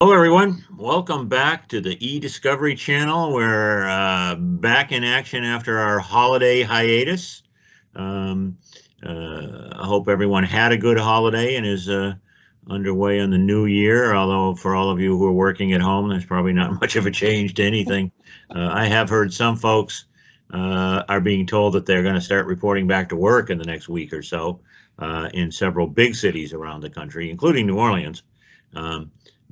Hello, everyone. Welcome back to the EDiscovery channel. We're back in action after our holiday hiatus. I hope everyone had a good holiday and is underway on the new year, although for all of you who are working at home, there's probably not much of a change to anything. I have heard some folks are being told that they're going to start reporting back to work in the next week or so in several big cities around the country, including New Orleans.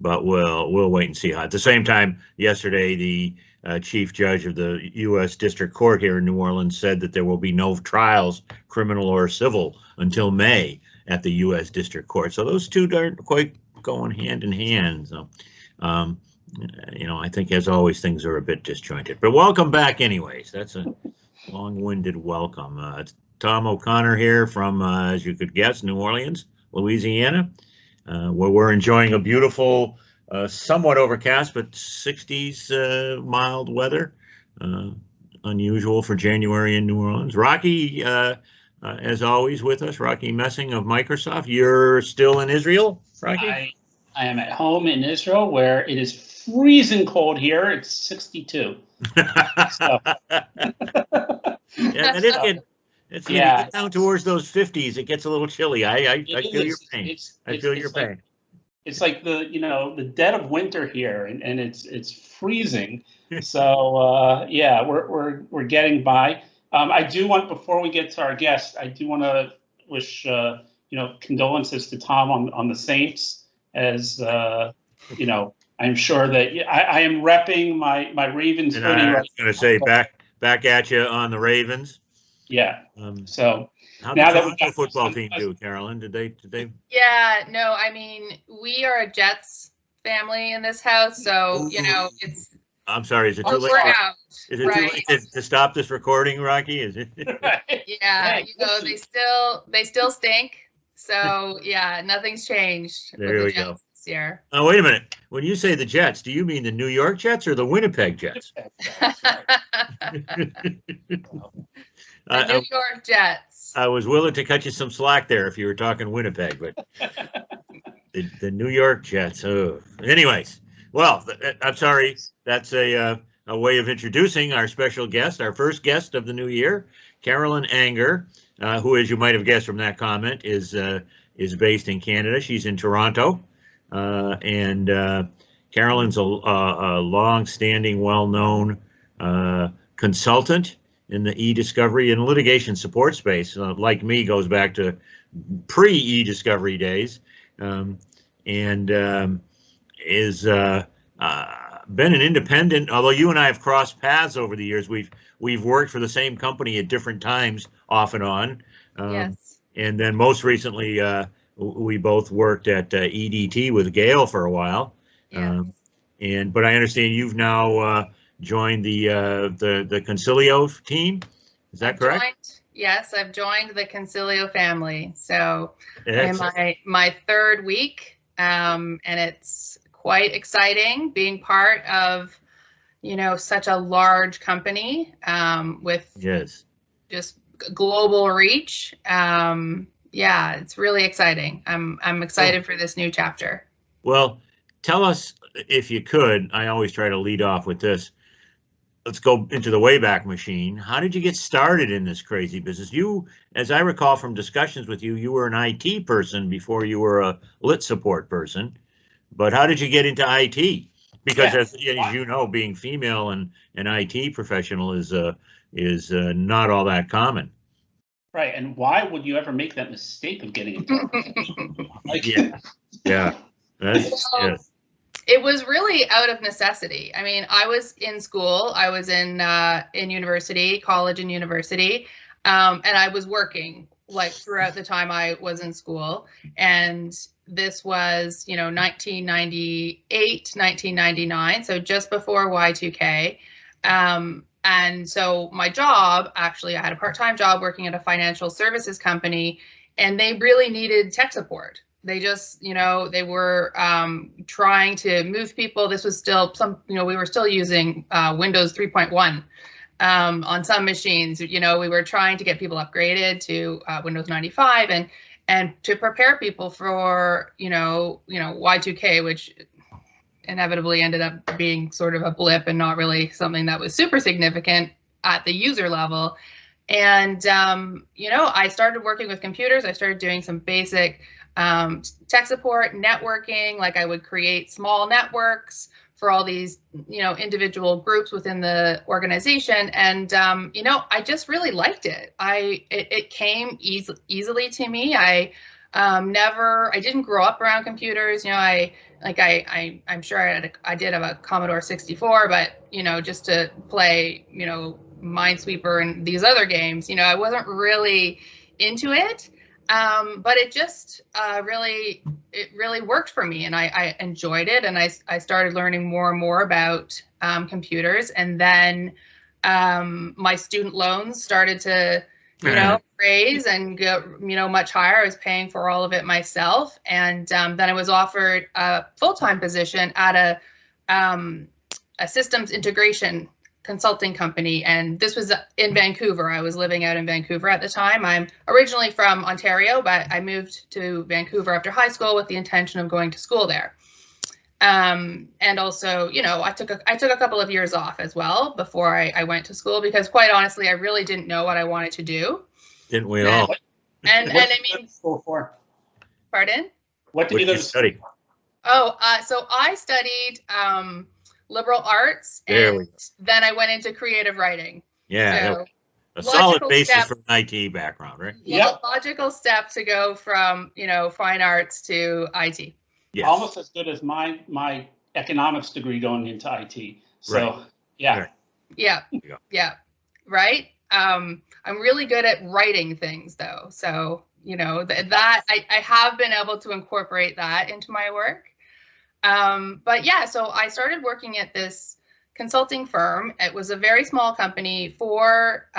But we'll wait and see. At the same time, yesterday, the chief judge of the U.S. District Court here in New Orleans said that there will be no trials, criminal or civil, until May at the U.S. District Court. So those two aren't quite going hand in hand. So, I think, as always, things are a bit disjointed. But welcome back anyways. That's a long-winded welcome. It's Tom O'Connor here from, as you could guess, New Orleans, Louisiana. Where we're enjoying a beautiful, somewhat overcast, but 60s mild weather, unusual for January in New Orleans. Rachi, as always, with us. Rachi Messing of Microsoft. You're still in Israel, Rachi? I am at home in Israel, where it is freezing cold here. It's 62. So. Yeah, that is good. When you get down towards those 50s, it gets a little chilly. I feel your pain. I feel your pain. It's like the dead of winter here, and it's freezing. So we're getting by. I do want, before we get to our guest, I do want to wish condolences to Tom on the Saints, as I'm sure that I am repping my Ravens hoodie. I was going to say back at you on the Ravens. Yeah. So how did the football team do, Carolyn? Did they? Yeah. No. I mean, we are a Jets family in this house, so it's. I'm sorry. Is it too late? Is it too late to stop this recording, Rachi? Is it? Yeah. They still stink. So yeah, nothing's changed. There we go. This year. Oh, wait a minute. When you say the Jets, do you mean the New York Jets or the Winnipeg Jets? The New York Jets. I was willing to cut you some slack there if you were talking Winnipeg, but the New York Jets. Oh, anyways. Well, I'm sorry. That's a way of introducing our special guest, our first guest of the new year, Carolyn Anger, who, as you might have guessed from that comment, is based in Canada. She's in Toronto, and Carolyn's a long-standing, well-known consultant in the e-discovery and litigation support space. Like me, goes back to pre-e-discovery days, and is been an independent. Although you and I have crossed paths over the years, we've worked for the same company at different times, off and on. Yes. And then most recently, we both worked at EDT with Gail for a while. Yeah. But I understand you've now joined the Concilio team. Is that correct? Yes, I've joined the Concilio family. So I'm my third week, and it's quite exciting being part of, such a large company with just global reach. Yeah, it's really exciting. I'm excited for this new chapter. Well, tell us, if you could. I always try to lead off with this. Let's go into the Wayback Machine. How did you get started in this crazy business? You, as I recall from discussions with you, you were an IT person before you were a lit support person. But how did you get into IT? Because as you know, being female and an IT professional is not all that common. Right, and why would you ever make that mistake of getting into it? Yeah. It was really out of necessity. I mean, I was in school. I was in university, college and university, and I was working like throughout the time I was in school. And this was, 1998, 1999, so just before Y2K. And so my job, actually, I had a part-time job working at a financial services company, and they really needed tech support. They just, they were trying to move people. This was still we were still using Windows 3.1 on some machines. We were trying to get people upgraded to Windows 95 and to prepare people for, Y2K, which inevitably ended up being sort of a blip and not really something that was super significant at the user level. And, you know, I started working with computers. I started doing some basic tech support, networking, like I would create small networks for all these, you know, individual groups within the organization. And, you know, I just really liked it. It came easily to me. I didn't grow up around computers. You know, I'm sure I did have a Commodore 64, but, you know, just to play, you know, Minesweeper and these other games, you know, I wasn't really into it. But it just really worked for me, and I enjoyed it, and I started learning more and more about computers. And then my student loans started to, you know, raise and go, you know, much higher. I was paying for all of it myself, and then I was offered a full-time position at a systems integration consulting company, and this was in Vancouver. I was living out in Vancouver at the time. I'm originally from Ontario, but I moved to Vancouver after high school with the intention of going to school there. And also, you know, I took a couple of years off as well before I went to school, because quite honestly, I really didn't know what I wanted to do. Didn't we all? And I mean, school for? Pardon? What did you go to study? Oh, so I studied liberal arts, and then I went into creative writing. Yeah, so, a solid basis for an IT background, right? Yeah, logical step to go from, you know, fine arts to IT. Yes. Almost as good as my economics degree going into IT. So right. Yeah. Right. Yeah. Right. I'm really good at writing things though. So, you know, that I have been able to incorporate that into my work. But yeah, so I started working at this consulting firm. It was a very small company, four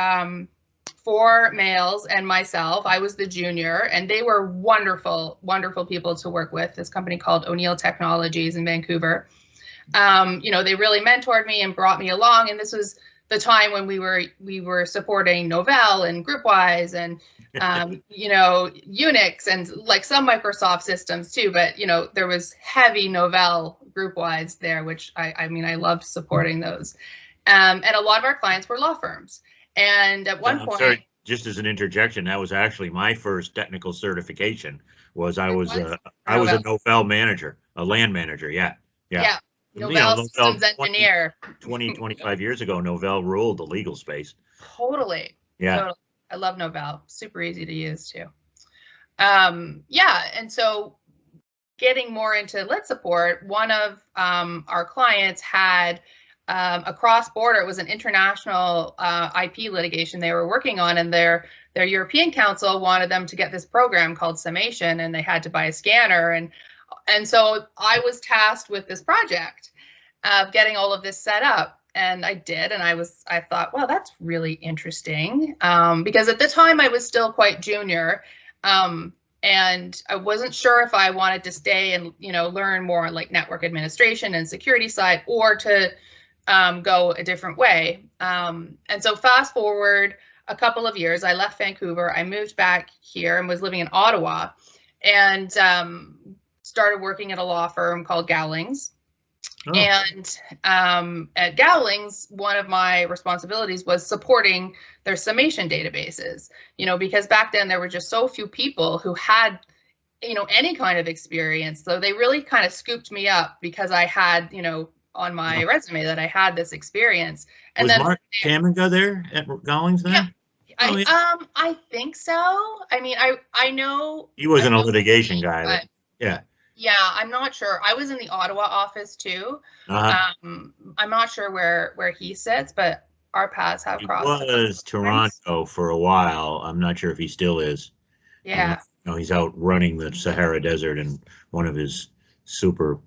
males and myself. I was the junior, and they were wonderful, wonderful people to work with. This company called O'Neill Technologies in Vancouver. You know, they really mentored me and brought me along. And this was the time when we were supporting Novell and GroupWise and you know, Unix and like some Microsoft systems too. But you know, there was heavy Novell GroupWise there, which I mean, I loved supporting those. And a lot of our clients were law firms. And at one point, sorry, just as an interjection, that was actually my first technical certification. I was a Novell manager, a land manager. Yeah. Novell systems engineer. 25 years ago, Novell ruled the legal space. Totally. Yeah. Totally. I love Novell. Super easy to use too. Yeah. And so getting more into lit support, one of our clients had a cross-border, it was an international IP litigation they were working on, and their European counsel wanted them to get this program called Summation, and they had to buy a scanner. And so I was tasked with this project of getting all of this set up, and I did. And I thought, well, that's really interesting, because at the time I was still quite junior, and I wasn't sure if I wanted to stay and, you know, learn more on like network administration and security side, or to go a different way. And so fast forward a couple of years, I left Vancouver, I moved back here and was living in Ottawa, and started working at a law firm called Gowlings. Oh. And at Gowlings, one of my responsibilities was supporting their summation databases, you know, because back then there were just so few people who had, you know, any kind of experience. So they really kind of scooped me up because I had, you know, on my resume that I had this experience. And was then Mark Kamenga there at Gowlings then? Yeah. I think so. I mean, I know he wasn't a litigation guy. Yeah, I'm not sure. I was in the Ottawa office too. I'm not sure where he sits, but our paths have crossed. He was Toronto for a while. I'm not sure if he still is. Yeah. You know, he's out running the Sahara Desert in one of his super,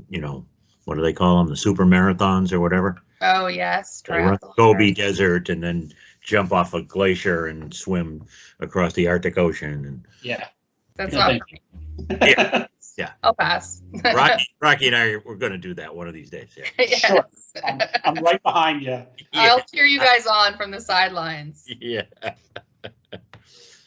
you know, what do they call them? The super marathons or whatever. Oh yes. They run the Gobi Desert and then jump off a glacier and swim across the Arctic Ocean. And yeah, that's not. Yeah. I'll pass. Rocky and I, we're going to do that one of these days. Yeah. Yes. Sure. I'm right behind you. Yeah. I'll cheer you guys on from the sidelines. Yeah.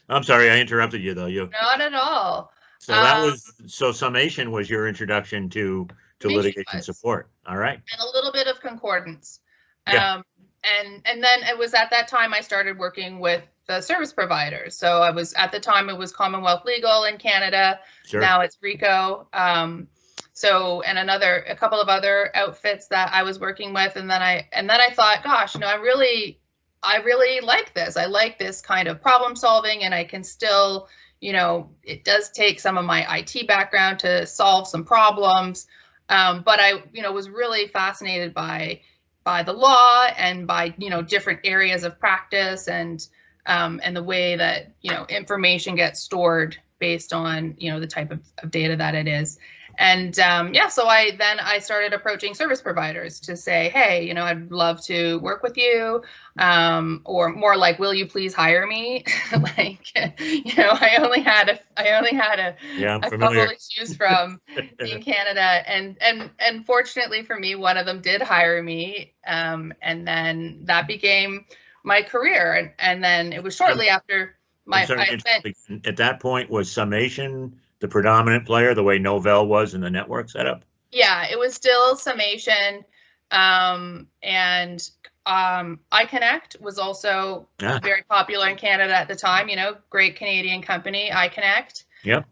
I'm sorry I interrupted you though. Not at all. So that was Summation was your introduction to to litigation support. All right. And a little bit of concordance. Yeah. And then it was at that time I started working with the service providers. So I was, at the time it was Commonwealth Legal in Canada. Sure. Now it's RICO. So, and a couple of other outfits that I was working with. And then I thought, gosh, you know, I really like this. I like this kind of problem solving, and I can still, you know, it does take some of my IT background to solve some problems. But I, you know, was really fascinated by the law and by, you know, different areas of practice and the way that, you know, information gets stored based on, you know, the type of data that it is. And yeah, so I started approaching service providers to say, hey, you know, I'd love to work with you, or more like, will you please hire me? Like, you know, I only had a couple to choose from in Canada, and fortunately for me, one of them did hire me, and then that became my career, and then it was shortly after at that point was Summation the predominant player, the way Novell was in the network setup? Yeah, it was still Summation, and iConnect was also very popular in Canada at the time. You know, great Canadian company, iConnect. Yep.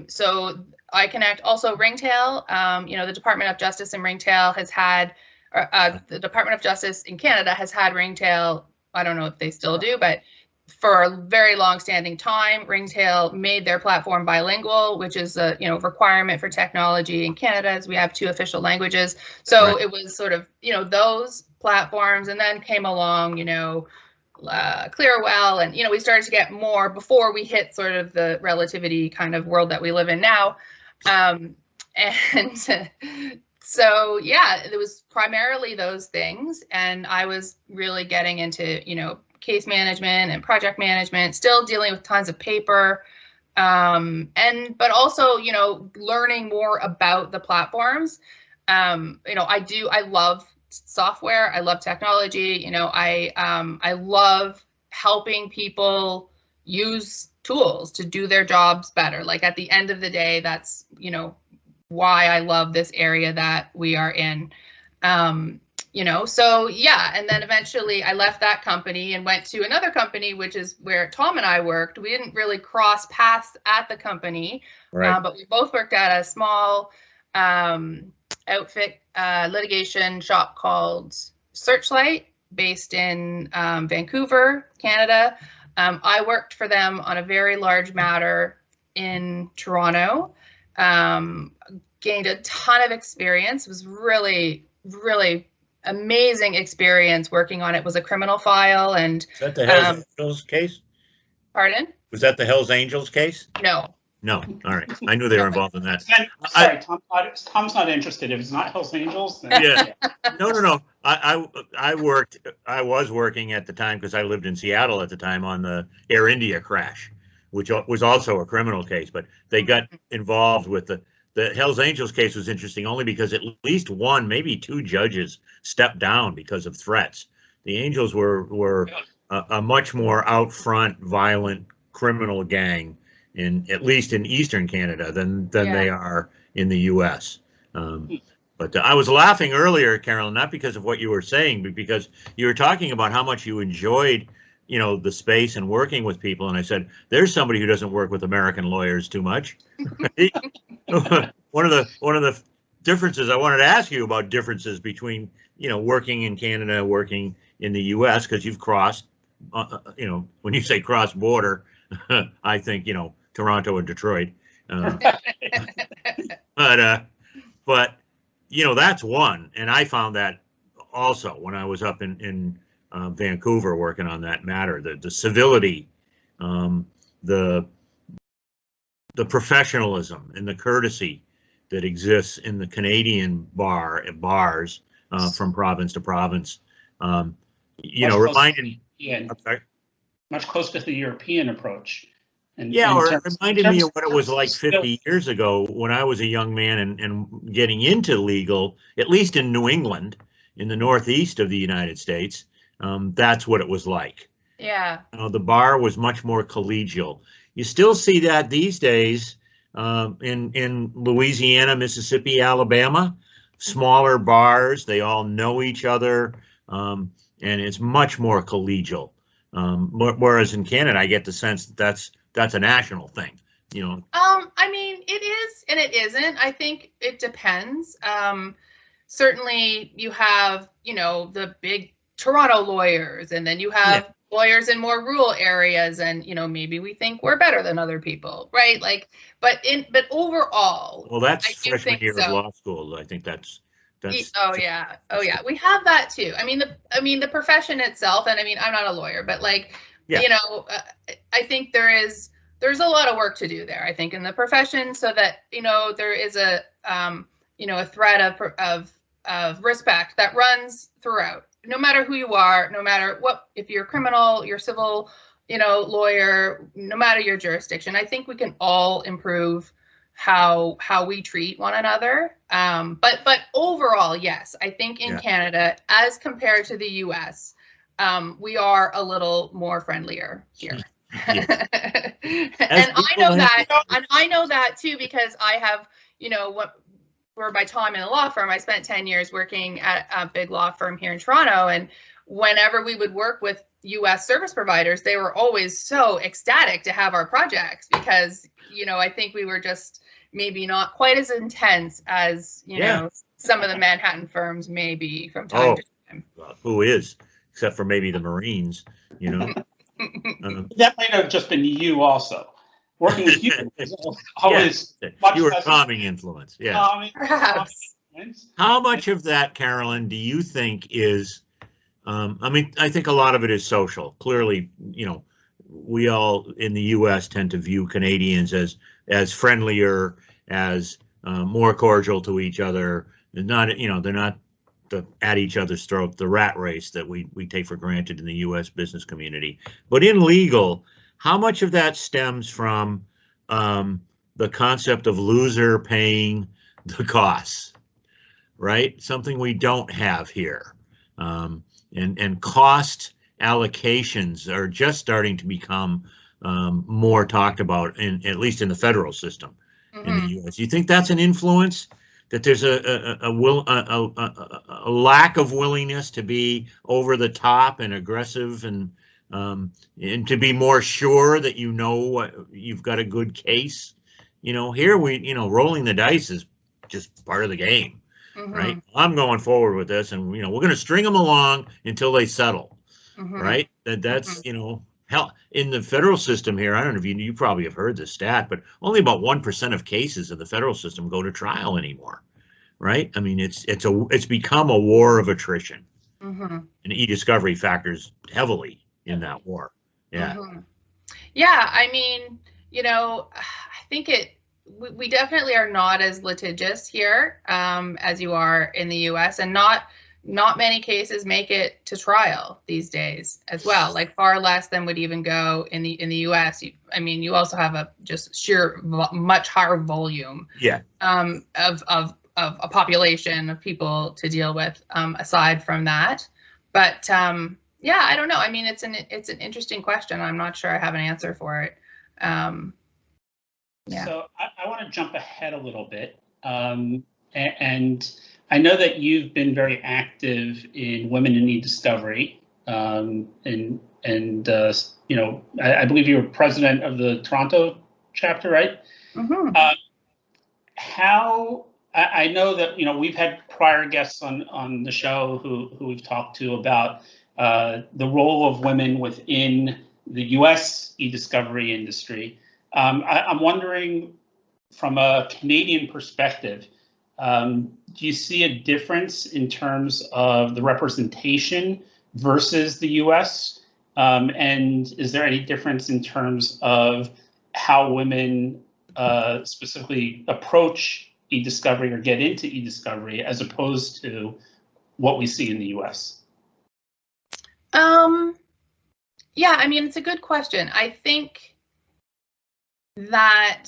So iConnect, also Ringtail. You know, the Department of Justice in Ringtail has had, the Department of Justice in Canada has had Ringtail. I don't know if they still do, but for a very long-standing time, Ringtail made their platform bilingual, which is a, you know, requirement for technology in Canada, as we have 2 official languages. So It was sort of, you know, those platforms, and then came along, you know, Clearwell, and, you know, we started to get more before we hit sort of the relativity kind of world that we live in now. And so, yeah, it was primarily those things, and I was really getting into, you know, case management and project management, still dealing with tons of paper, but also, you know, learning more about the platforms. You know, I love software, I love technology, you know, I love helping people use tools to do their jobs better. Like, at the end of the day, that's, you know, why I love this area that we are in. You know, so yeah, and then eventually I left that company and went to another company, which is where Tom and I worked. We didn't really cross paths at the company, but we both worked at a small outfit litigation shop called Searchlight, based in Vancouver, Canada. I worked for them on a very large matter in Toronto, gained a ton of experience. It was really, really amazing experience working on it. Was a criminal file. And is that the Hells Angels case? Pardon? Was that the Hells Angels case? No. No. All right. I knew they were involved in that. Sorry, Tom's not interested. If it's not Hells Angels, then yeah. No. I was working at the time, because I lived in Seattle at the time, on the Air India crash, which was also a criminal case, but they got involved with the Hells Angels case. Was interesting only because at least 1, maybe 2 judges stepped down because of threats. The Angels were a much more out front, violent criminal gang, at least in Eastern Canada, than they are in the U.S. But I was laughing earlier, Carolyn, not because of what you were saying, but because you were talking about how much you enjoyed, you know, the space and working with people. And I said, there's somebody who doesn't work with American lawyers too much. One of the differences I wanted to ask you about, differences between, you know, working in Canada, working in the U.S., because you've crossed, you know, when you say cross border, I think, you know, Toronto and Detroit. But you know, that's one, and I found that also when I was up in Vancouver working on that matter, the civility, the professionalism and the courtesy that exists in the Canadian bars from province to province. You know, reminded much closer to the European approach. Or it reminded me of what it was like 50 years ago when I was a young man and getting into legal, at least in New England, in the Northeast of the United States. That's what it was like. Yeah. The bar was much more collegial. You still see that these days, in Louisiana, Mississippi, Alabama, smaller bars, they all know each other, and it's much more collegial. Whereas in Canada, I get the sense that that's a national thing, you know. I mean, it is and it isn't. I think it depends. Certainly you have, you know, the big Toronto lawyers, and then you have lawyers in more rural areas, and, you know, maybe we think we're better than other people, right? Like, but overall, Well, that's freshman year of law school. I think that's oh yeah, we have that too. I mean the profession itself, and I mean, I'm not a lawyer, but like, you know, I think there's a lot of work to do there, I think, in the profession, so that, you know, there is a you know, a thread of respect that runs throughout, no matter who you are, no matter what, if you're criminal, you're civil, you know, lawyer, no matter your jurisdiction. I think we can all improve how we treat one another. But overall, yes, I think in Canada, as compared to the US, we are a little more friendlier here. And I know that too, because I have, you know, for my time in the law firm, I spent 10 years working at a big law firm here in Toronto. And whenever we would work with US service providers, they were always so ecstatic to have our projects, because, you know, I think we were just maybe not quite as intense as, you know, some of the Manhattan firms may be from time to time. Well, who is, except for maybe the Marines, you know. That might have just been you also. Working with you is always much you were less calming influence. Perhaps. How much of that, Carolyn, do you think is, I mean, I think a lot of it is social. Clearly, you know, we all in the US tend to view Canadians as friendlier, as more cordial to each other. They're not, you know, they're not at each other's throat, the rat race that we take for granted in the US business community. But in legal, how much of that stems from the concept of loser paying the costs, right? Something we don't have here. And cost allocations are just starting to become more talked about, at least in the federal system in the US. You think that's an influence? That there's a lack of willingness to be over the top and aggressive, and to be more sure that, you know, you've got a good case. You know, here you know, rolling the dice is just part of the game, right? I'm going forward with this, and, you know, we're going to string them along until they settle, right? That's, you know, hell, in the federal system here, I don't know if you probably have heard this stat, but only about 1% of cases in the federal system go to trial anymore, right? I mean, it's become a war of attrition, and EDiscovery factors heavily in that war. Yeah, I mean, you know, I think we definitely are not as litigious here as you are in the US, and not many cases make it to trial these days as well, like far less than would even go in the US. I mean, you also have a just sheer much higher volume of a population of people to deal with aside from that. But yeah, I don't know. I mean, it's an interesting question. I'm not sure I have an answer for it. So I want to jump ahead a little bit, and I know that you've been very active in women in EDiscovery, and you know, I believe you were president of the Toronto chapter, right? How I know that, you know, we've had prior guests on the show who we've talked to about the role of women within the US EDiscovery industry. I'm wondering, from a Canadian perspective, do you see a difference in terms of the representation versus the US? And is there any difference in terms of how women specifically approach EDiscovery or get into EDiscovery as opposed to what we see in the US? Yeah, I mean, it's a good question. I think that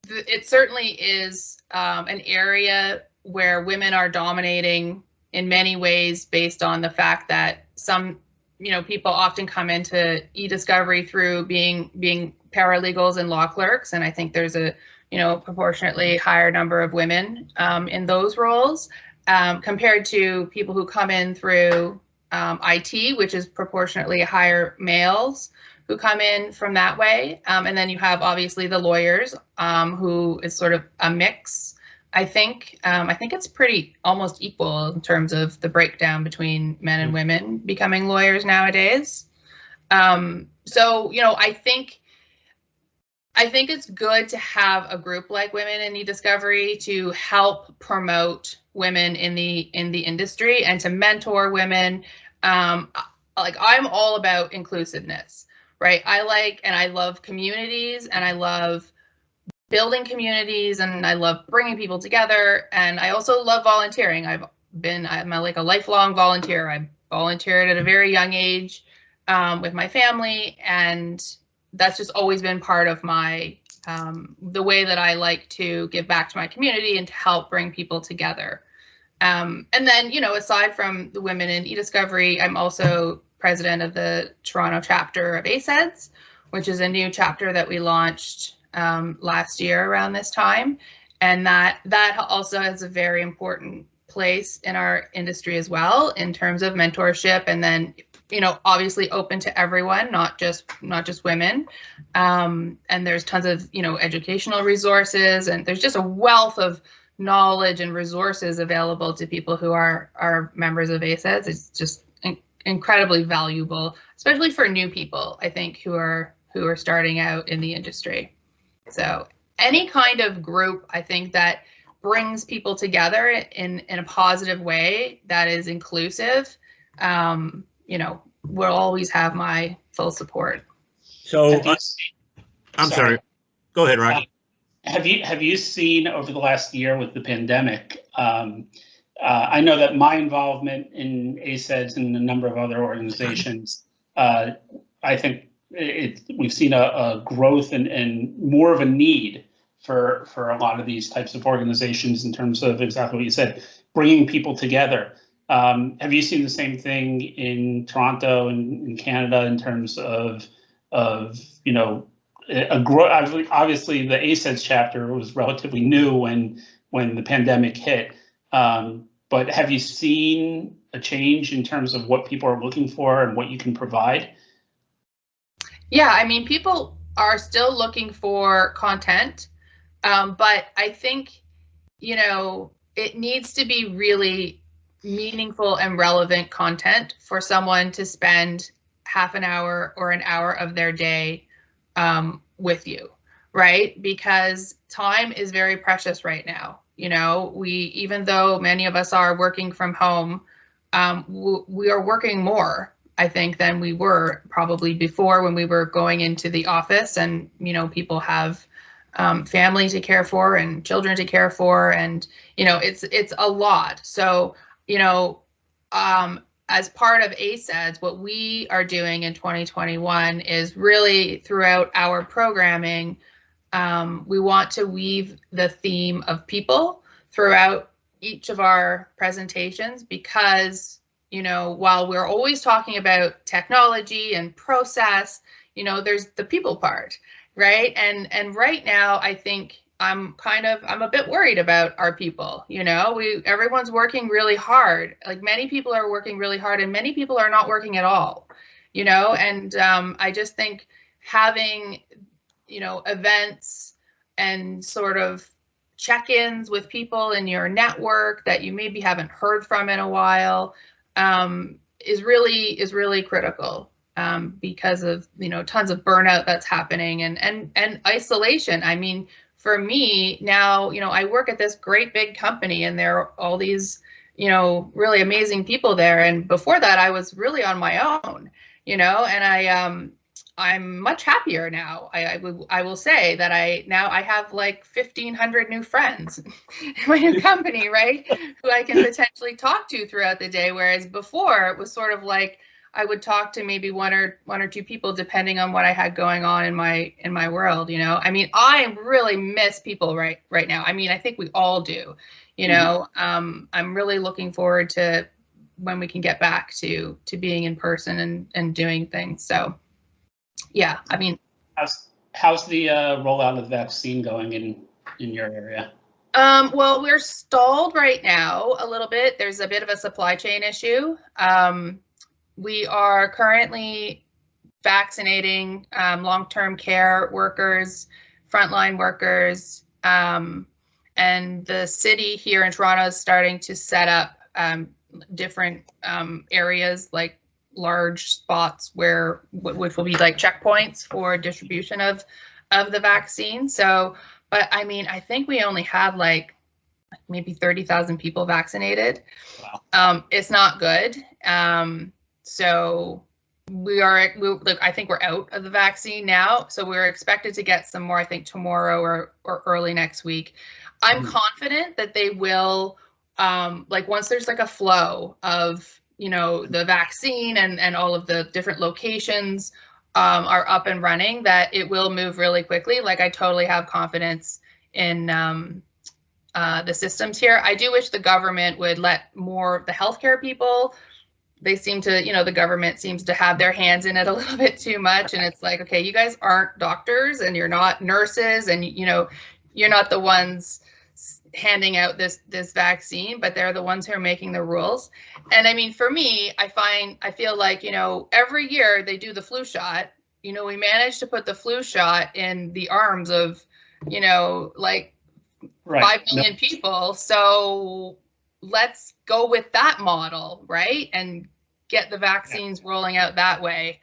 it certainly is an area where women are dominating in many ways, based on the fact that some, you know, people often come into EDiscovery through being paralegals and law clerks, and I think there's a proportionately higher number of women in those roles compared to people who come in through IT, which is proportionately higher males who come in from that way. And then you have obviously the lawyers, who is sort of a mix. I think it's pretty almost equal in terms of the breakdown between men and women becoming lawyers nowadays. So, I think it's good to have a group like Women in EDiscovery to help promote women in the industry and to mentor women. Like, I'm all about inclusiveness, right? I love communities, and I love building communities, and I love bringing people together. And I also love volunteering. I'm like a lifelong volunteer. I volunteered at a very young age with my family, and that's just always been part of my the way that I like to give back to my community and to help bring people together. And then, aside from the Women in EDiscovery, I'm also president of the Toronto chapter of ACEDS, which is a new chapter that we launched last year around this time. And that also has a very important place in our industry as well, in terms of mentorship, and then obviously open to everyone, not just women. And there's tons of educational resources, and there's just a wealth of knowledge and resources available to people who are members of ACEDS. It's just incredibly valuable, especially for new people, I think, who are starting out in the industry. So any kind of group, I think, that brings people together in a positive way, that is inclusive, will always have my full support. So I'm sorry. Go ahead, Rocky. Have you seen over the last year with the pandemic? I know that my involvement in ACEDS and a number of other organizations, I think we've seen a growth and more of a need for a lot of these types of organizations, in terms of exactly what you said, bringing people together. Have you seen the same thing in Toronto and in Canada, in terms of a growth? Obviously, the ACEDS chapter was relatively new when the pandemic hit. But have you seen a change in terms of what people are looking for and what you can provide? Yeah, I mean, people are still looking for content, but I think, it needs to be really meaningful and relevant content for someone to spend half an hour or an hour of their day with you, right? Because time is very precious right now. Even though many of us are working from home, we are working more, I think, than we were probably before, when we were going into the office, and people have family to care for and children to care for, and it's a lot. So as part of ACEDS, what we are doing in 2021 is really, throughout our programming, we want to weave the theme of people throughout each of our presentations, because while we're always talking about technology and process, there's the people part, right? And right now, I think I'm a bit worried about our people. Everyone's working really hard. Like, many people are working really hard, and many people are not working at all. And I just think having events and sort of check-ins with people in your network that you maybe haven't heard from in a while is really critical, because of tons of burnout that's happening, and isolation. I mean, for me now, I work at this great big company, and there are all these really amazing people there, and before that I was really on my own, and I'm much happier now. I will say that I have like 1,500 new friends in my new company, right? Who I can potentially talk to throughout the day. Whereas before, it was sort of like I would talk to maybe one or two people, depending on what I had going on in my world. I mean, I really miss people right now. I mean, I think we all do. I'm really looking forward to when we can get back to being in person and doing things. So. Yeah, I mean, how's the rollout of the vaccine going in your area? Well, we're stalled right now a little bit. There's a bit of a supply chain issue. We are currently vaccinating long-term care workers, frontline workers, and the city here in Toronto is starting to set up different areas, like large spots which will be like checkpoints for distribution of the vaccine. So, but I mean, I think we only have like maybe 30,000 people vaccinated. Wow. It's not good. So I think we're out of the vaccine now. So we're expected to get some more, I think tomorrow or early next week. I'm confident that they will, like once there's like a flow of, you know, the vaccine and all of the different locations are up and running, that it will move really quickly. Like I totally have confidence in the systems here. I do wish the government would let more of the healthcare people. They seem to, you know, the government seems to have their hands in it a little bit too much. And it's like, okay, you guys aren't doctors and you're not nurses and, you know, you're not the ones handing out this vaccine, but they're the ones who are making the rules. And I mean, for me, I feel like, you know, every year they do the flu shot, you know, we managed to put the flu shot in the arms of, you know, like 5 million people. So let's go with that model, right? And get the vaccines rolling out that way.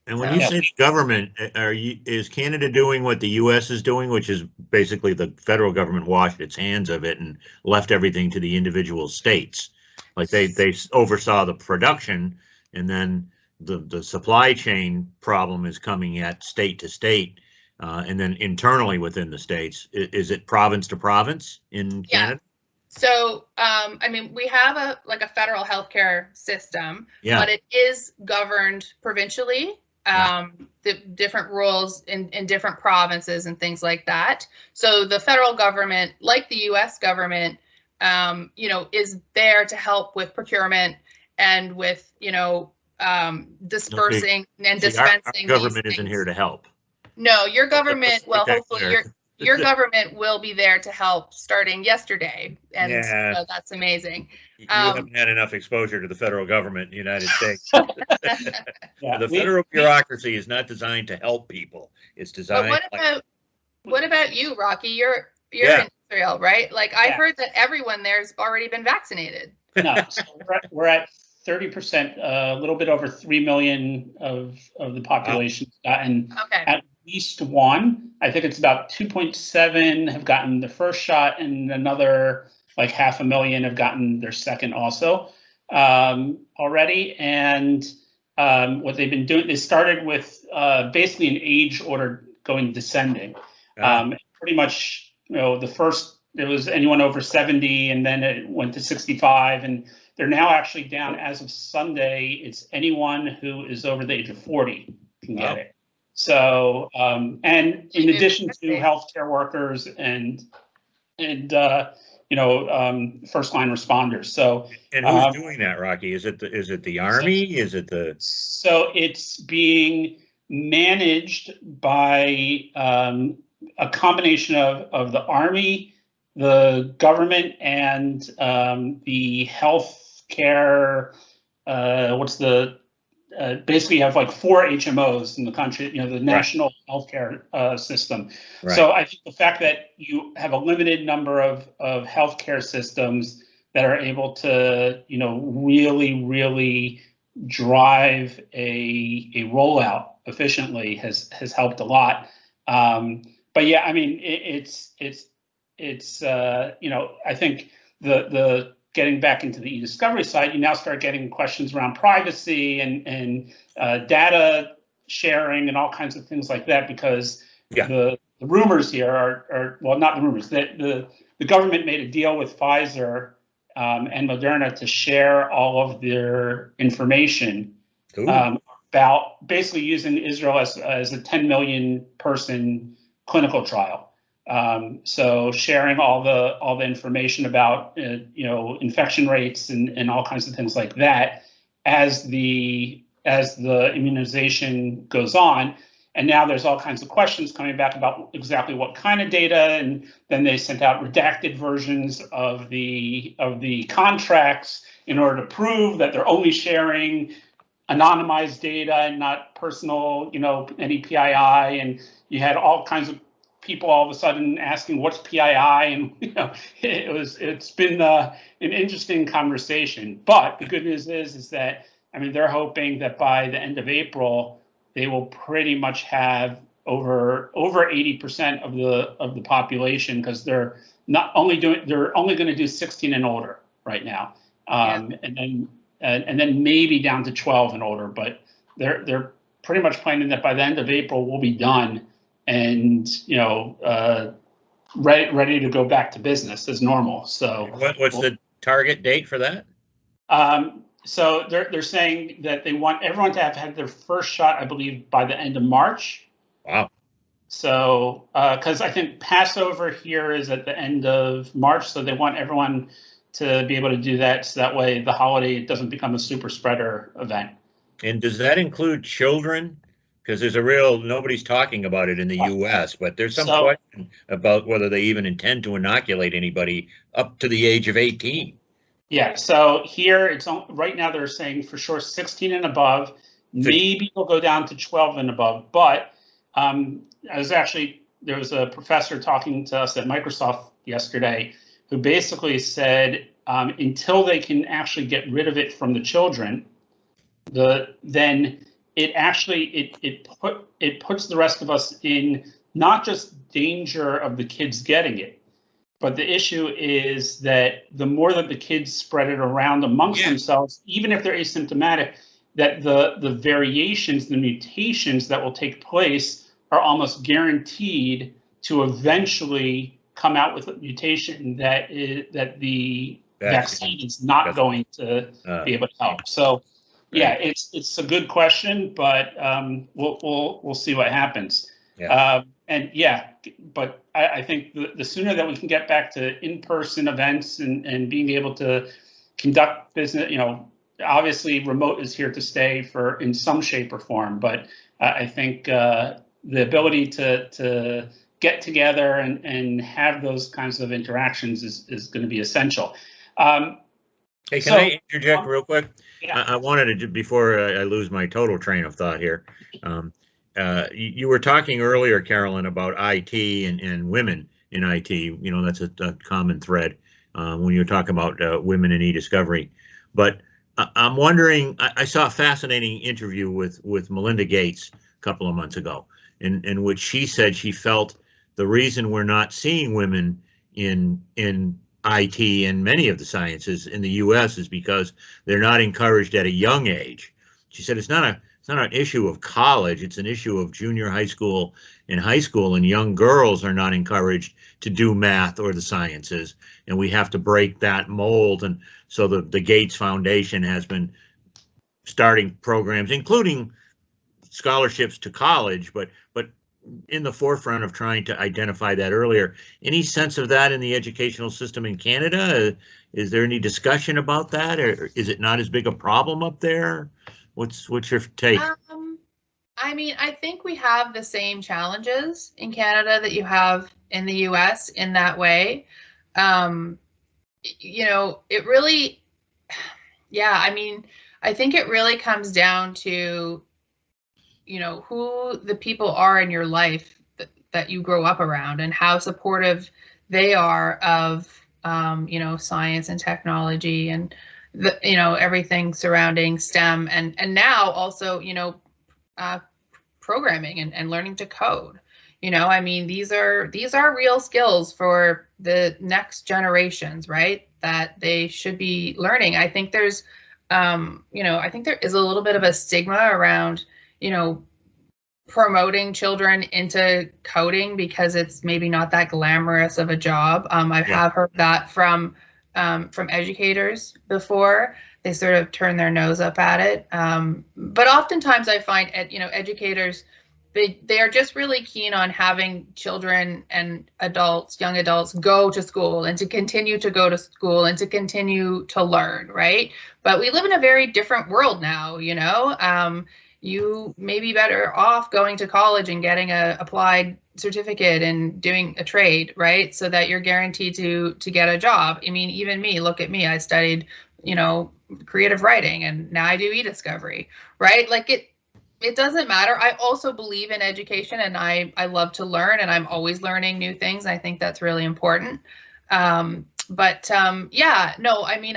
And when you say the government, is Canada doing what the U.S. is doing, which is basically the federal government washed its hands of it and left everything to the individual states? Like they oversaw the production, and then the supply chain problem is coming at state to state, and then internally within the states. Is it province to province in Canada? So, I mean, we have a federal healthcare system, but it is governed provincially. The different rules in different provinces and things like that. So the federal government, like the U.S. government, you know, is there to help with procurement and with, you know, dispersing and dispensing. Our government isn't here to help. No, your government, well, hopefully your government will be there to help starting yesterday. And so that's amazing. You haven't had enough exposure to the federal government in the United States. The federal bureaucracy is not designed to help people. It's designed. But what about you, Rocky? You're in Israel, right? Like I heard that everyone there's already been vaccinated. No, so we're at 30%, a little bit over 3 million of the population gotten at least one. I think it's about 2.7 have gotten the first shot, and another like 500,000 have gotten their second also already. And what they've been doing, they started with basically an age order going descending. Pretty much, you know, the first, it was anyone over 70, and then it went to 65, and they're now actually down as of Sunday. It's anyone who is over the age of 40 can get it. So, and in addition to healthcare workers and you know, first line responders. So, and who's doing that, Rocky? Is it the Army? Is it the? So it's being managed by a combination of the Army, the government, and the healthcare. Basically you have like 4 HMOs in the country, you know, the national healthcare system. So I think the fact that you have a limited number of healthcare systems that are able to, you know, really drive a rollout efficiently has helped a lot. But yeah, I mean, it's you know, I think the getting back into the e-discovery side, you now start getting questions around privacy and data sharing and all kinds of things like that, because the rumors here are well, not the rumors, that the government made a deal with Pfizer and Moderna to share all of their information about basically using Israel as a 10 million person clinical trial. So sharing all the information about you know, infection rates and all kinds of things like that as the immunization goes on. And now there's all kinds of questions coming back about exactly what kind of data. And then they sent out redacted versions of the contracts in order to prove that they're only sharing anonymized data and not personal, any PII. And you had all kinds of people all of a sudden asking what's PII, and it's been an interesting conversation. But the good news is that, I mean, they're hoping that by the end of April they will pretty much have over 80% of the population, because they're only going to do 16 and older right now, and then maybe down to 12 and older. But they're pretty much planning that by the end of April we'll be done, and ready to go back to business as normal. So what's the target date for that? So they're saying that they want everyone to have had their first shot, I believe, by the end of March. Wow. So because I think Passover here is at the end of March, so they want everyone to be able to do that, so that way the holiday doesn't become a super spreader event. And does that include children? Because there's nobody's talking about it in the U.S., but there's some question about whether they even intend to inoculate anybody up to the age of 18. Yeah, so here right now they're saying for sure 16 and above, maybe we'll go down to 12 and above. But there was a professor talking to us at Microsoft yesterday who basically said until they can actually get rid of it from the children, then it actually it puts the rest of us in not just danger of the kids getting it, but the issue is that the more that the kids spread it around amongst themselves, even if they're asymptomatic, that the variations, the mutations that will take place are almost guaranteed to eventually come out with a mutation that the vaccine is not going to be able to help. So yeah, it's a good question, but we'll see what happens. Yeah. But I think the sooner that we can get back to in-person events and being able to conduct business, obviously remote is here to stay in some shape or form, but I think the ability to get together and have those kinds of interactions is going to be essential. Hey, can I interject real quick? Yeah. I wanted to, before I lose my total train of thought here. You were talking earlier, Carolyn, about IT and women in IT. That's a common thread when you're talking about women in e-discovery. But I'm wondering, I saw a fascinating interview with Melinda Gates a couple of months ago, in which she said she felt the reason we're not seeing women in IT and many of the sciences in the U.S. is because they're not encouraged at a young age. She said it's not an issue of college, it's an issue of junior high school and high school, and young girls are not encouraged to do math or the sciences, and we have to break that mold. And so the Gates Foundation has been starting programs, including scholarships to college, but in the forefront of trying to identify that earlier. Any sense of that in the educational system in Canada? Is there any discussion about that, or is it not as big a problem up there? What's your take? I mean, I think we have the same challenges in Canada that you have in the US in that way. It really, I mean, I think it really comes down to, who the people are in your life that you grow up around and how supportive they are of, science and technology and everything surrounding STEM and now also, programming and learning to code. I mean, these are real skills for the next generations, right? That they should be learning. I think there's, I think there is a little bit of a stigma around, promoting children into coding because it's maybe not that glamorous of a job. I have heard that from educators before. They sort of turn their nose up at it. But oftentimes I find educators, they are just really keen on having children and young adults go to school and to continue to go to school and to continue to learn, right? But we live in a very different world now, you may be better off going to college and getting a applied certificate and doing a trade, right? So that you're guaranteed to get a job. I mean, even me, look at me, I studied, you know, creative writing, and now I do e-discovery, right? Like it doesn't matter. I also believe in education, and I love to learn, and I'm always learning new things. I think that's really important. Yeah, no, I mean,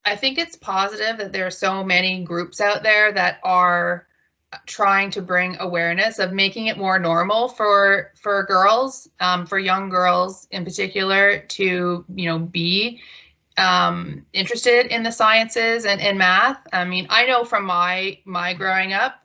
I think it's positive that there are so many groups out there that are trying to bring awareness of making it more normal for girls, for young girls in particular, to, you know, be interested in the sciences and math. I mean, I know from my growing up,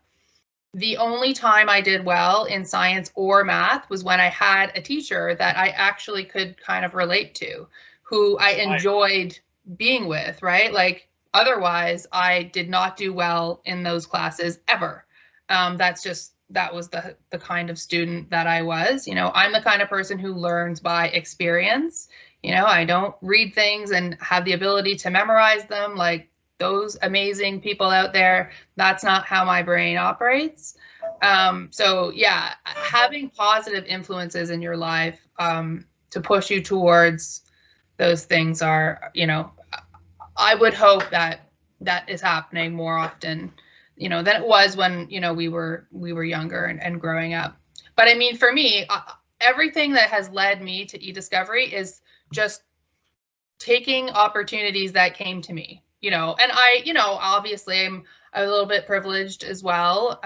the only time I did well in science or math was when I had a teacher that I actually could kind of relate to, who I enjoyed being with, right? Like, otherwise I did not do well in those classes ever. That was the kind of student that I was. You know, I'm the kind of person who learns by experience. You know, I don't read things and have the ability to memorize them like those amazing people out there. That's not how my brain operates. So yeah, having positive influences in your life to push you towards those things are, you know, I would hope that that is happening more often, you know, than it was when, you know, we were younger and growing up. But I mean, for me, everything that has led me to eDiscovery is just taking opportunities that came to me, you know, and I, you know, obviously I'm a little bit privileged as well.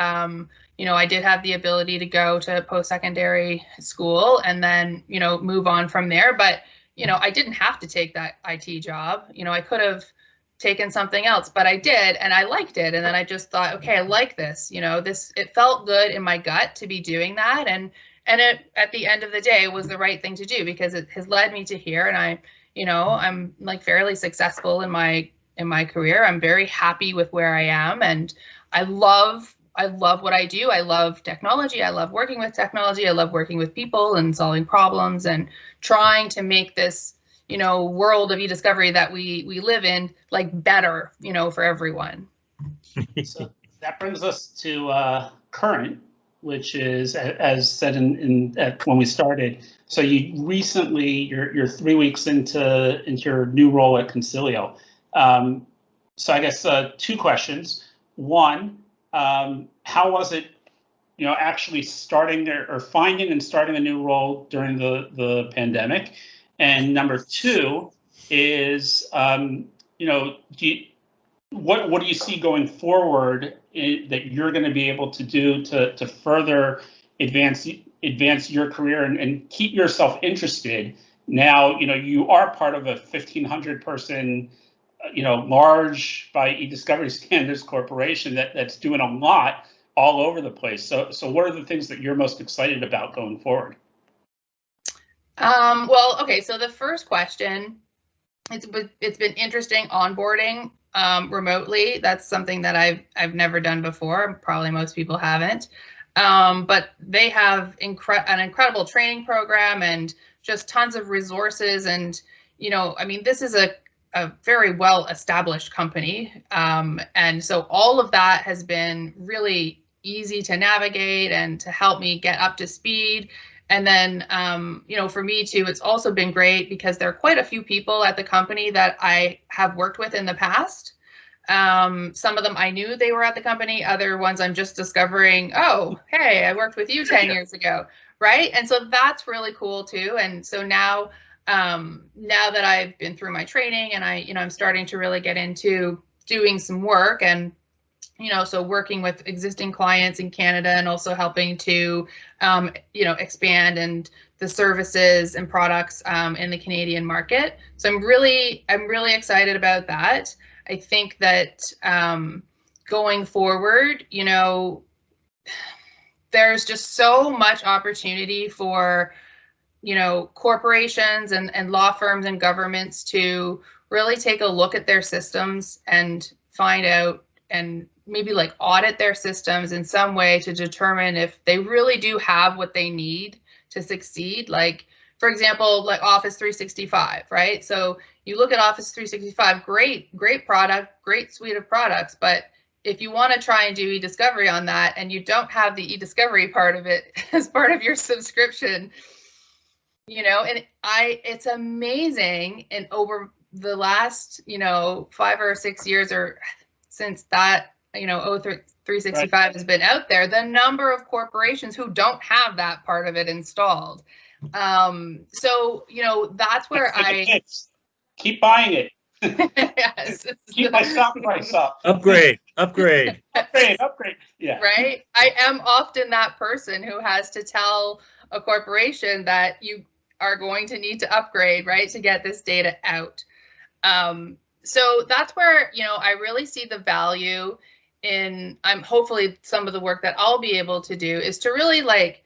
You know, I did have the ability to go to post-secondary school and then, you know, move on from there. But, you know, I didn't have to take that IT job. You know, I could have taken something else, but I did, and I liked it. And then I just thought, okay, I like this, you know, it felt good in my gut to be doing that. And it, at the end of the day, was the right thing to do, because it has led me to here. And I, you know, I'm like fairly successful in my career. I'm very happy with where I am, and I love what I do. I love technology. I love working with technology. I love working with people and solving problems and trying to make this, you know, world of e-discovery that we live in, like, better, you know, for everyone. So that brings us to current, which is, as said when we started. So you recently, you're 3 weeks into your new role at Concilio. So I guess 2 questions. One, how was it, you know, actually starting there, or finding and starting a new role during the pandemic? And number 2 is, you know, what do you see going forward that you're going to be able to do to further advance your career and keep yourself interested? Now, you know, you are part of a 1,500 person, you know, large by eDiscovery standards corporation that's doing a lot all over the place. So what are the things that you're most excited about going forward? Well, okay, so the first question, it's been interesting onboarding remotely. That's something that I've never done before. Probably most people haven't. But they have an incredible training program and just tons of resources. And, you know, I mean, this is a very well-established company. And so all of that has been really easy to navigate and to help me get up to speed. And then, you know, for me too, it's also been great because there are quite a few people at the company that I have worked with in the past. Some of them I knew they were at the company, other ones I'm just discovering, oh, hey, I worked with you 10 years ago, right? And so that's really cool too. And so now, now that I've been through my training and I'm starting to really get into doing some work, and you know, so working with existing clients in Canada and also helping to, you know, expand and the services and products in the Canadian market. So I'm really excited about that. I think that going forward, you know, there's just so much opportunity for, you know, corporations and law firms and governments to really take a look at their systems and find out and maybe like audit their systems in some way to determine if they really do have what they need to succeed. Like, for example, like Office 365, right? So you look at Office 365, great product, great suite of products, but if you want to try and do e-discovery on that and you don't have the e-discovery part of it as part of your subscription, you know, and it's amazing. And over the last, you know, 5 or 6 years, or since that, you know, 365 Right. has been out there, the number of corporations who don't have that part of it installed. So, you know, that's where I keep buying it. yes. Keep my stock price up. Upgrade. Upgrade. Yeah. Right. I am often that person who has to tell a corporation that you are going to need to upgrade, right, to get this data out. So that's where, you know, I really see the value in, hopefully some of the work that I'll be able to do is to really like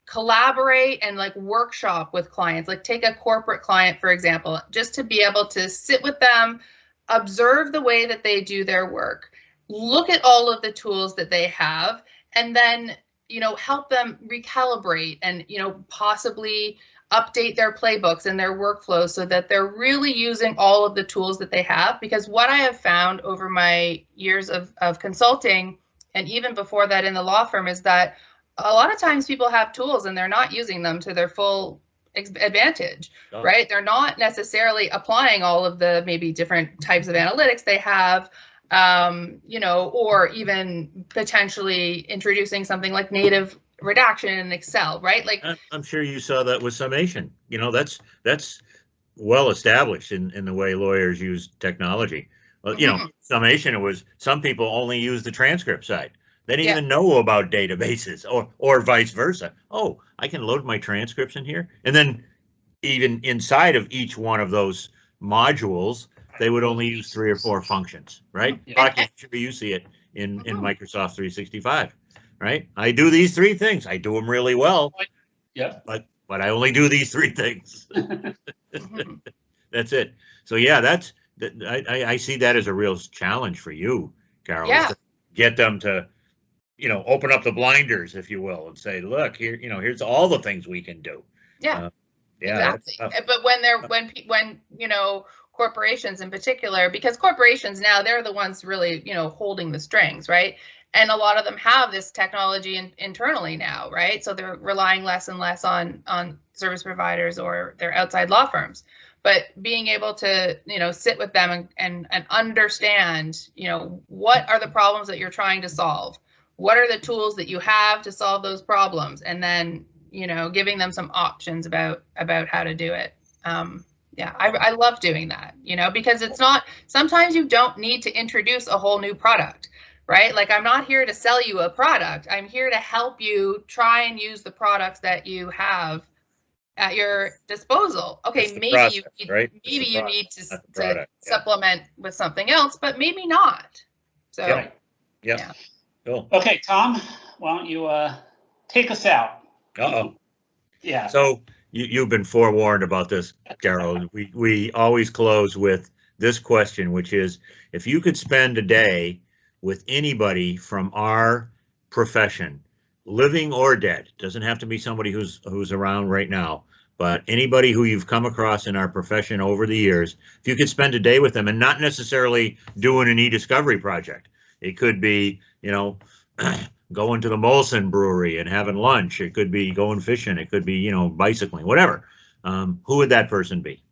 collaborate and like workshop with clients, like take a corporate client, for example, just to be able to sit with them, observe the way that they do their work, look at all of the tools that they have, and then, you know, help them recalibrate and, you know, possibly update their playbooks and their workflows so that they're really using all of the tools that they have. Because what I have found over my years of consulting, and even before that in the law firm, is that a lot of times people have tools and they're not using them to their full advantage, right? They're not necessarily applying all of the maybe different types of analytics they have, you know, or even potentially introducing something like native redaction in Excel, right? Like I'm sure you saw that with summation. You know, that's well established in the way lawyers use technology. Well, you know, summation, it was some people only use the transcript side. They didn't even know about databases or vice versa. Oh, I can load my transcripts in here. And then even inside of each one of those modules, they would only use 3 or 4 functions, right? I'm sure you see it in Microsoft 365, right? I do these 3 things. I do them really well. Yeah. But I only do these 3 things. That's it. So yeah, I see that as a real challenge for you, Carol. Yeah. To get them to, you know, open up the blinders, if you will, and say, look, here, you know, here's all the things we can do. Yeah, exactly. But when you know, corporations in particular, because corporations now, they're the ones really, you know, holding the strings, right? And a lot of them have this technology internally now, right? So they're relying less and less on service providers or their outside law firms. But being able to, you know, sit with them and understand, you know, what are the problems that you're trying to solve? What are the tools that you have to solve those problems? And then, you know, giving them some options about how to do it. Yeah, I love doing that, you know, because it's not, sometimes you don't need to introduce a whole new product, right? Like, I'm not here to sell you a product. I'm here to help you try and use the products that you have at your disposal. Okay, maybe you need to supplement with something else, but maybe not. So yeah. Cool. Okay, Tom, why don't you take us out? Yeah. So you've been forewarned about this, Carol. We always close with this question, which is, if you could spend a day with anybody from our profession, living or dead, doesn't have to be somebody who's around right now, but anybody who you've come across in our profession over the years, if you could spend a day with them, and not necessarily doing an e-discovery project, it could be, you know, going to the Molson brewery and having lunch. It could be going fishing. It could be, you know, bicycling, whatever. Who would that person be?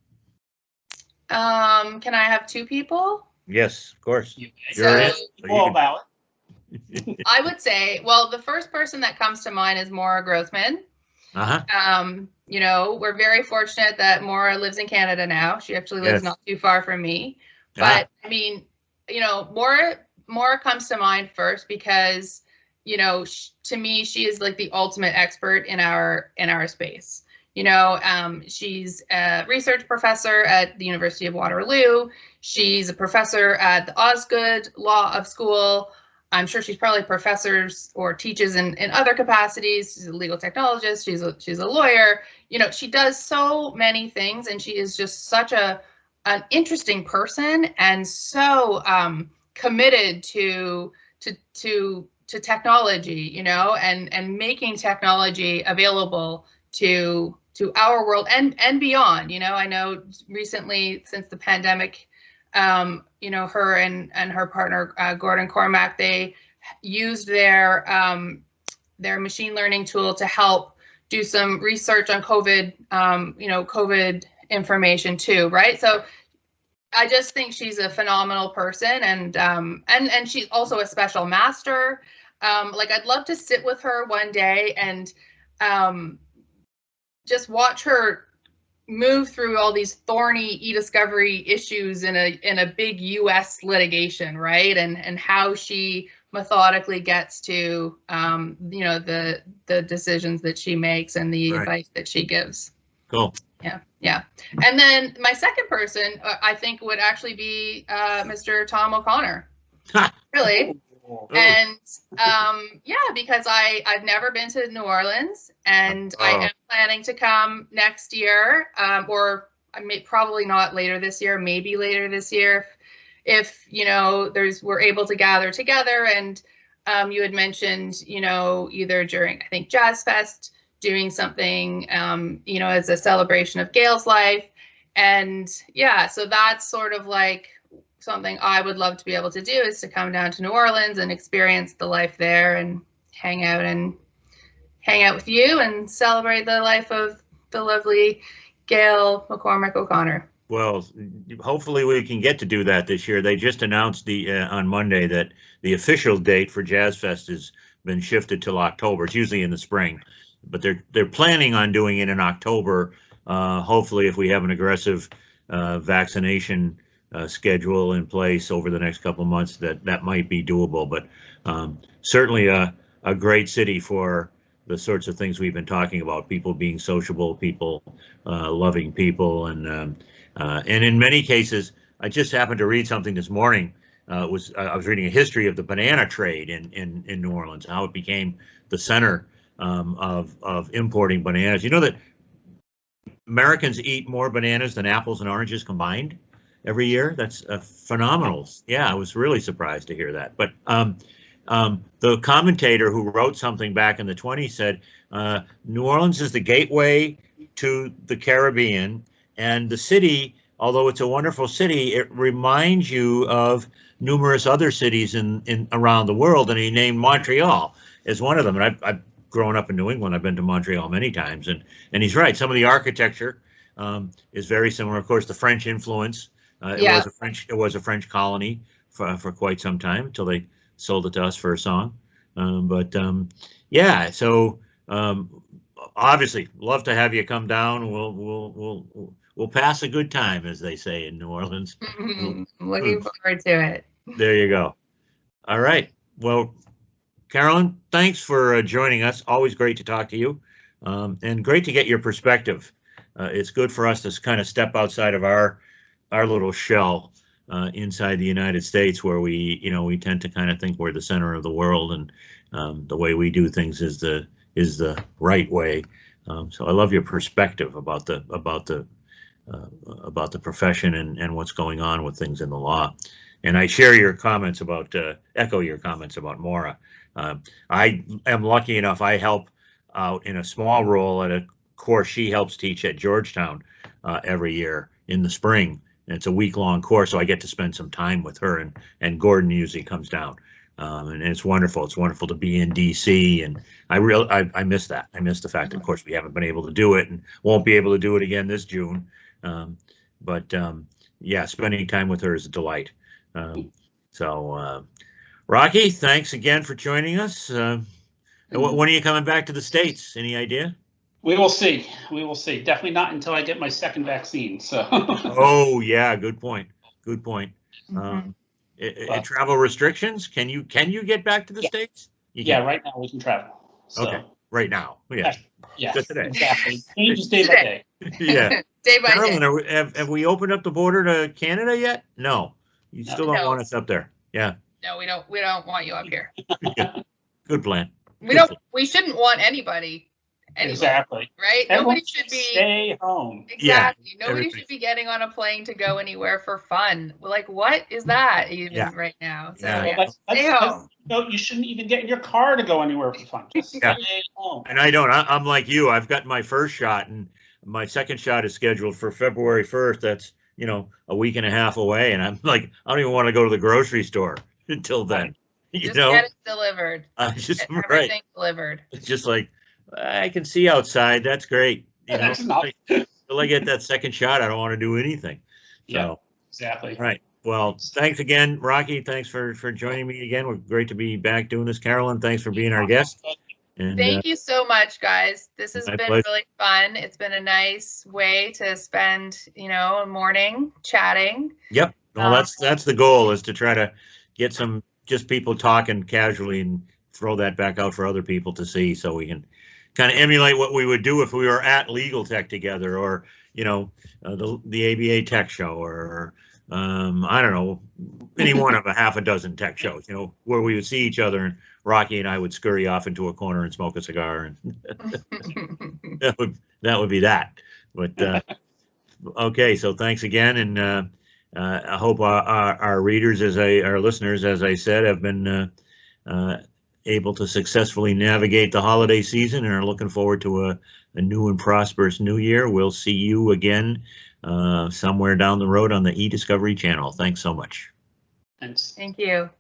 Can I have 2 people? Yes, of course. All about it. I would say, well, the first person that comes to mind is Maura Grossman. You know, we're very fortunate that Maura lives in Canada now. She actually lives not too far from me. But I mean, you know, Maura comes to mind first because, you know, to me, she is like the ultimate expert in our space. You know, she's a research professor at the University of Waterloo. She's a professor at the Osgoode Law of School. I'm sure she's probably professors or teaches in other capacities. She's a legal technologist. She's a lawyer. You know, she does so many things, and she is just such an interesting person, and so committed to technology, you know, and making technology available to our world and beyond. You know, I know recently, since the pandemic you know, her and her partner, Gordon Cormack, they used their machine learning tool to help do some research on COVID, you know, COVID information too, right? So I just think she's a phenomenal person, and she's also a special master. Like, I'd love to sit with her one day and just watch her move through all these thorny e-discovery issues in a big US litigation, right? And how she methodically gets to you know, the decisions that she makes and the advice that she gives. Cool. Yeah. And then my second person, I think, would actually be Mr. Tom O'Connor. Really. And yeah, because I've never been to New Orleans, and I am planning to come next year, or I may probably not later this year, maybe later this year, if you know, we're able to gather together. And you had mentioned, you know, either during, I think, Jazz Fest, doing something, you know, as a celebration of Gail's life. And yeah, so that's sort of like something I would love to be able to do, is to come down to New Orleans and experience the life there and hang out with you and celebrate the life of the lovely Gail McCormack O'Connor. Well, hopefully we can get to do that this year. They just announced on Monday that the official date for Jazz Fest has been shifted till October. It's usually in the spring, but they're planning on doing it in October. Hopefully, if we have an aggressive vaccination schedule in place over the next couple of months, that might be doable. But certainly a great city for the sorts of things we've been talking about: people being sociable, people loving people, and in many cases, I just happened to read something this morning. I was reading a history of the banana trade in New Orleans, how it became the center of importing bananas. You know that Americans eat more bananas than apples and oranges combined every year? That's phenomenal. Yeah, I was really surprised to hear that. But the commentator who wrote something back in the 20s said, New Orleans is the gateway to the Caribbean, and the city, although it's a wonderful city, it reminds you of numerous other cities in around the world, and he named Montreal as one of them. And I've grown up in New England. I've been to Montreal many times, and he's right. Some of the architecture is very similar. Of course, the French influence. It was a French colony for quite some time until they sold it to us for a song. Yeah, so obviously, love to have you come down. We'll pass a good time, as they say in New Orleans. Looking forward to it. There you go. All right. Well, Carolyn, thanks for joining us. Always great to talk to you, and great to get your perspective. It's good for us to kind of step outside of our little shell inside the United States, where we tend to kind of think we're the center of the world, and the way we do things is the right way. So I love your perspective about the profession and what's going on with things in the law. And I share your comments echo your comments about Maura. I am lucky enough, I help out in a small role at a course she helps teach at Georgetown every year in the spring. And it's a week-long course, so I get to spend some time with her, and Gordon usually comes down. And it's wonderful. It's wonderful to be in DC, and I miss that. I miss the fact that, of course, we haven't been able to do it and won't be able to do it again this June. Yeah, spending time with her is a delight. Rocky, thanks again for joining us. When are you coming back to the States? Any idea? We will see. We will see. Definitely not until I get my second vaccine. So. Oh yeah, good point. Good point. Mm-hmm. Travel restrictions? Can you get back to the States? Yeah, right now we can travel. So. Okay, right now. Yeah. Yeah. Just today. Exactly. Changes day by day. Yeah. Day by Carolyn, day. Have we opened up the border to Canada yet? No. You still don't want us up there. Yeah. No, we don't. We don't want you up here. Good plan. We shouldn't want anybody. Exactly. Right? Everyone Nobody should be stay home. Exactly. Yeah, Nobody should be getting on a plane to go anywhere for fun. Like, what is that even right now? So stay home. No, you shouldn't even get in your car to go anywhere for fun. Just stay home. And I don't. I'm like you. I've got my first shot, and my second shot is scheduled for February 1st. That's you know, a week and a half away, and I'm like, I don't even want to go to the grocery store until then. You Just know, get it delivered. just Get right. everything delivered. It's just like, I can see outside. That's great. You know, That's enough. until I get that second shot, I don't want to do anything. So, Yeah, exactly. all right. Well, thanks again, Rocky. Thanks for joining me again. We're great to be back doing this. Carolyn, thanks for being our guest. And thank you so much, guys. This has been pleasure. really fun. It's been a nice way to spend, you know, a morning chatting. Yep. Well, that's the goal, is to try to get some just people talking casually and throw that back out for other people to see, so we can kind of emulate what we would do if we were at Legal Tech together, or, you know, the ABA Tech Show, or I don't know, any one of a half a dozen tech shows, you know, where we would see each other and Rocky and I would scurry off into a corner and smoke a cigar, and that would be that. But okay, so thanks again, and I hope our readers, our listeners, as I said, have been able to successfully navigate the holiday season and are looking forward to a new and prosperous new year. We'll see you again somewhere down the road on the EDiscovery channel. Thanks so much. Thanks. Thank you.